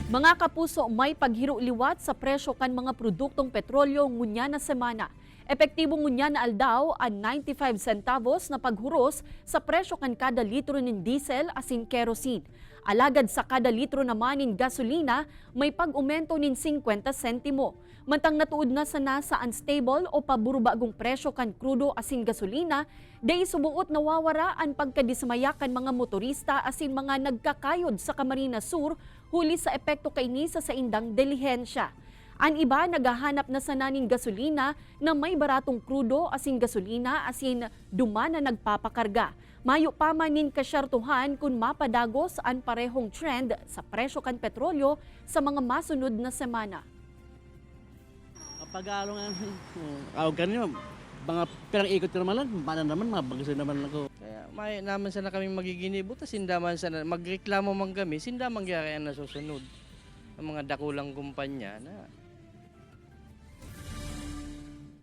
Mga kapuso, may paghiro-liwat sa presyo kan mga produktong petrolyo ngunya na semana. Epektibo ngunya na aldaw ang 95 centavos na paghuros sa presyo kan kada litro ng diesel asin kerosene. Alagad sa kada litro naman ng gasolina, may pag-umento ng 50 sentimo. Mantang natuod na sana sa unstable o paburubagong presyo kan krudo asin gasolina, day subuot nawawara ang pagkadismaya kan mga motorista asin mga nagkakayod sa Camarines Sur huli sa epekto kaini sa indang dilihensya. Ang iba naghahanap na sana ng gasolina na may baratong krudo asin gasolina asin duman na nagpapakarga. Mayo pa man nin kasyartuhan kung mapadagos ang parehong trend sa presyo kan petrolyo sa mga masunod na semana. Pag-aalong awag ka niyo, mga pirang ikot naman lang, paano naman, mabagusin naman ako. Kaya may naman sana kami magiginib, buta sindaman sana, magreklamo man kami, sindaman gyari ang nasusunod. Ang mga dakulang kumpanya na